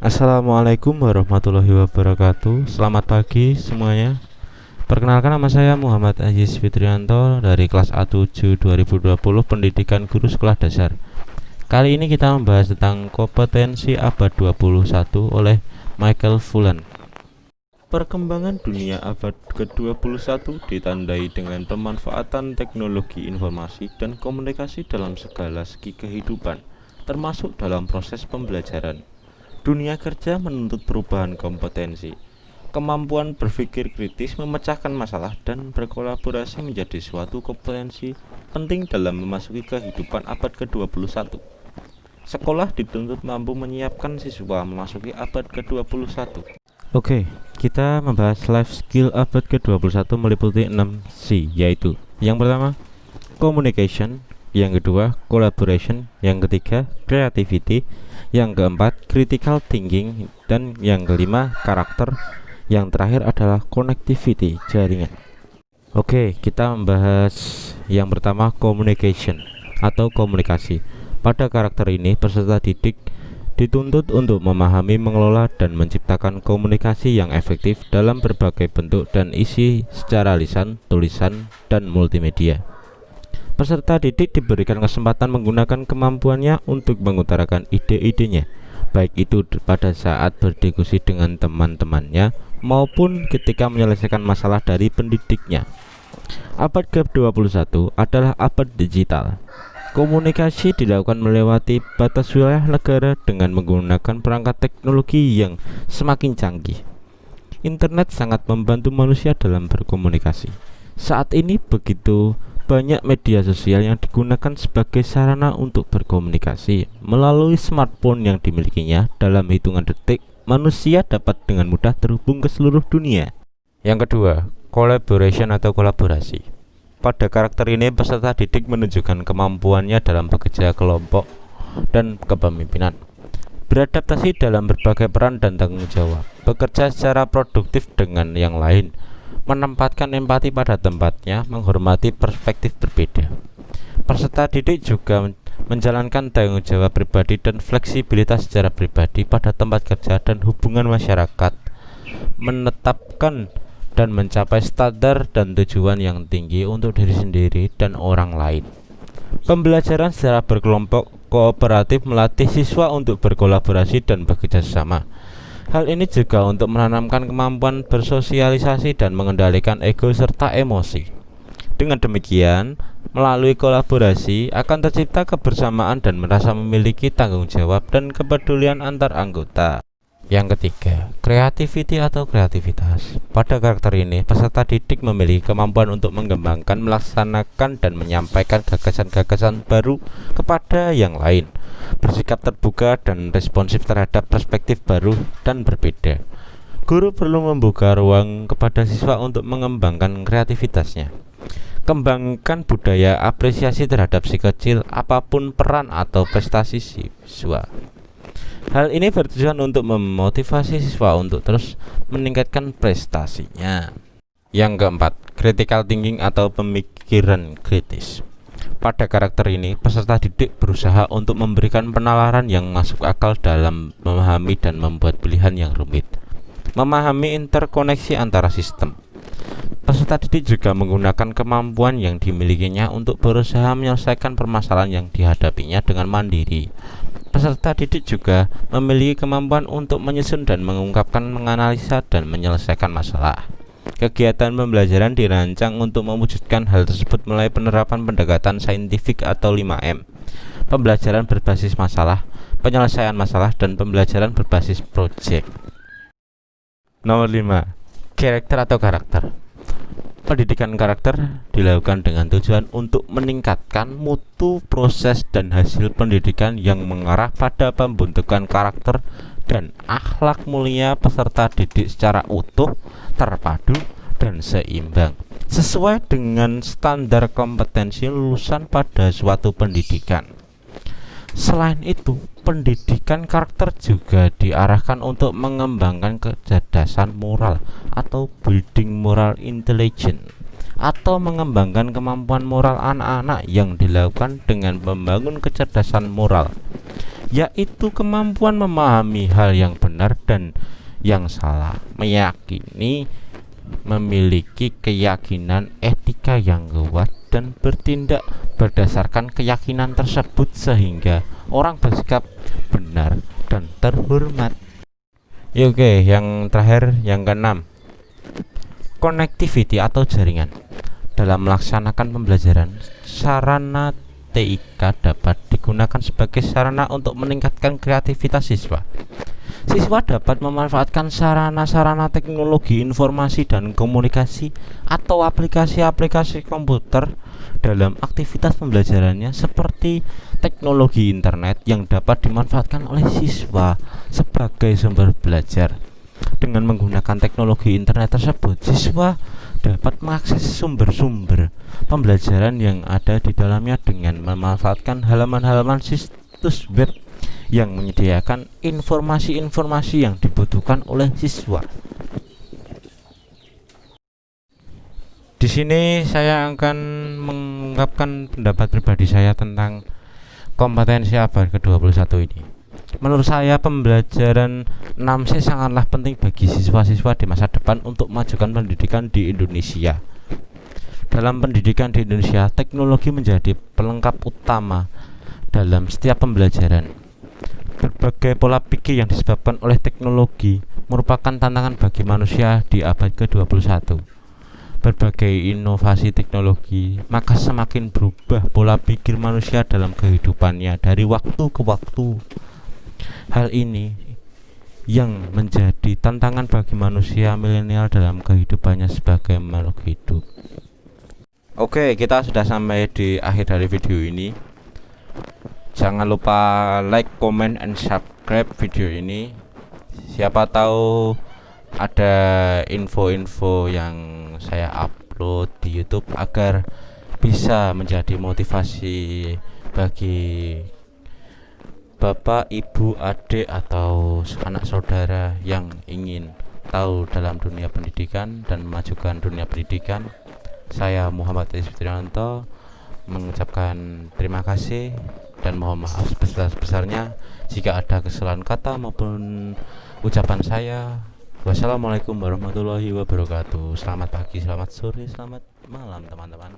Assalamualaikum warahmatullahi wabarakatuh. Selamat pagi semuanya. Perkenalkan, nama saya Muhammad Aziz Fitrianto dari kelas A7 2020 Pendidikan Guru Sekolah Dasar. Kali ini kita membahas tentang kompetensi abad 21 oleh Michael Fullan. Perkembangan dunia abad ke-21 ditandai dengan pemanfaatan teknologi informasi dan komunikasi dalam segala segi kehidupan, termasuk dalam proses pembelajaran. Dunia kerja menuntut perubahan kompetensi. Kemampuan berpikir kritis, memecahkan masalah, dan berkolaborasi menjadi suatu kompetensi penting dalam memasuki kehidupan abad ke-21. Sekolah dituntut mampu menyiapkan siswa memasuki abad ke-21. Oke, kita membahas life skill abad ke-21 meliputi 6 C, yaitu yang pertama, communication, yang kedua, collaboration, yang ketiga, creativity, yang keempat, critical thinking, dan yang kelima, karakter. Yang terakhir adalah connectivity, jaringan. Oke, kita membahas yang pertama, communication atau komunikasi. Pada karakter ini, peserta didik dituntut untuk memahami, mengelola, dan menciptakan komunikasi yang efektif dalam berbagai bentuk dan isi secara lisan, tulisan, dan multimedia. Peserta didik diberikan kesempatan menggunakan kemampuannya untuk mengutarakan ide-idenya, baik itu pada saat berdiskusi dengan teman-temannya maupun ketika menyelesaikan masalah dari pendidiknya. Abad ke-21 adalah abad digital. Komunikasi dilakukan melewati batas wilayah negara dengan menggunakan perangkat teknologi yang semakin canggih. Internet sangat membantu manusia dalam berkomunikasi. Saat ini begitu banyak media sosial yang digunakan sebagai sarana untuk berkomunikasi. Melalui smartphone yang dimilikinya, dalam hitungan detik, manusia dapat dengan mudah terhubung ke seluruh dunia. Yang kedua, collaboration atau kolaborasi. Pada karakter ini, peserta didik menunjukkan kemampuannya dalam bekerja kelompok dan kepemimpinan, beradaptasi dalam berbagai peran dan tanggung jawab, bekerja secara produktif dengan yang lain, menempatkan empati pada tempatnya, menghormati perspektif berbeda. Peserta didik juga menjalankan tanggung jawab pribadi dan fleksibilitas secara pribadi pada tempat kerja dan hubungan masyarakat, menetapkan dan mencapai standar dan tujuan yang tinggi untuk diri sendiri dan orang lain. Pembelajaran secara berkelompok kooperatif melatih siswa untuk berkolaborasi dan bekerja sama. Hal ini juga untuk menanamkan kemampuan bersosialisasi dan mengendalikan ego serta emosi. Dengan demikian, melalui kolaborasi akan tercipta kebersamaan dan merasa memiliki tanggung jawab dan kepedulian antar anggota. Yang ketiga, creativity atau kreativitas. Pada karakter ini, peserta didik memiliki kemampuan untuk mengembangkan, melaksanakan, dan menyampaikan gagasan-gagasan baru kepada yang lain, bersikap terbuka dan responsif terhadap perspektif baru dan berbeda. Guru perlu membuka ruang kepada siswa untuk mengembangkan kreativitasnya. Kembangkan budaya apresiasi terhadap si kecil, apapun peran atau prestasi siswa. Hal ini bertujuan untuk memotivasi siswa untuk terus meningkatkan prestasinya. Yang keempat, critical thinking atau pemikiran kritis. Pada karakter ini, peserta didik berusaha untuk memberikan penalaran yang masuk akal dalam memahami dan membuat pilihan yang rumit. Memahami interkoneksi antara sistem. Peserta didik juga menggunakan kemampuan yang dimilikinya untuk berusaha menyelesaikan permasalahan yang dihadapinya dengan mandiri. Peserta didik juga memiliki kemampuan untuk menyusun dan mengungkapkan, menganalisa, dan menyelesaikan masalah. Kegiatan pembelajaran dirancang untuk mewujudkan hal tersebut melalui penerapan pendekatan saintifik atau 5M, pembelajaran berbasis masalah, penyelesaian masalah, dan pembelajaran berbasis proyek. Nomor 5. Karakter atau karakter. Pendidikan karakter dilakukan dengan tujuan untuk meningkatkan mutu proses dan hasil pendidikan yang mengarah pada pembentukan karakter dan akhlak mulia peserta didik secara utuh, terpadu, dan seimbang, sesuai dengan standar kompetensi lulusan pada suatu pendidikan. Selain itu, pendidikan karakter juga diarahkan untuk mengembangkan kecerdasan moral atau building moral intelligence, atau mengembangkan kemampuan moral anak-anak yang dilakukan dengan membangun kecerdasan moral, yaitu kemampuan memahami hal yang benar benar dan yang salah, meyakini memiliki keyakinan etika yang kuat dan bertindak berdasarkan keyakinan tersebut sehingga orang bersikap benar dan terhormat. Oke, yang terakhir, yang keenam, connectivity atau jaringan. Dalam melaksanakan pembelajaran, sarana TIK dapat digunakan sebagai sarana untuk meningkatkan kreativitas siswa. Siswa dapat memanfaatkan sarana-sarana teknologi informasi dan komunikasi atau aplikasi-aplikasi komputer dalam aktivitas pembelajarannya, seperti teknologi internet yang dapat dimanfaatkan oleh siswa sebagai sumber belajar. Dengan menggunakan teknologi internet tersebut, siswa dapat mengakses sumber-sumber pembelajaran yang ada di dalamnya dengan memanfaatkan halaman-halaman situs web yang menyediakan informasi-informasi yang dibutuhkan oleh siswa. Di sini saya akan mengungkapkan pendapat pribadi saya tentang kompetensi abad ke-21 ini. Menurut saya, pembelajaran 6C sangatlah penting bagi siswa-siswa di masa depan untuk memajukan pendidikan di Indonesia. Dalam pendidikan di Indonesia, teknologi menjadi pelengkap utama dalam setiap pembelajaran. Berbagai pola pikir yang disebabkan oleh teknologi merupakan tantangan bagi manusia di abad ke-21. Berbagai inovasi teknologi, maka semakin berubah pola pikir manusia dalam kehidupannya dari waktu ke waktu. Hal ini yang menjadi tantangan bagi manusia milenial dalam kehidupannya sebagai makhluk hidup. Oke, kita sudah sampai di akhir dari video ini. Jangan lupa like, comment, and subscribe video ini. Siapa tahu ada info-info yang saya upload di YouTube agar bisa menjadi motivasi bagi bapak, ibu, adik, atau anak saudara yang ingin tahu dalam dunia pendidikan dan memajukan dunia pendidikan. Saya Muhammad Ajis Fitrianto mengucapkan terima kasih dan mohon maaf sebesar-besarnya jika ada kesalahan kata maupun ucapan saya. Wassalamualaikum warahmatullahi wabarakatuh. Selamat pagi, selamat sore, selamat malam teman-teman.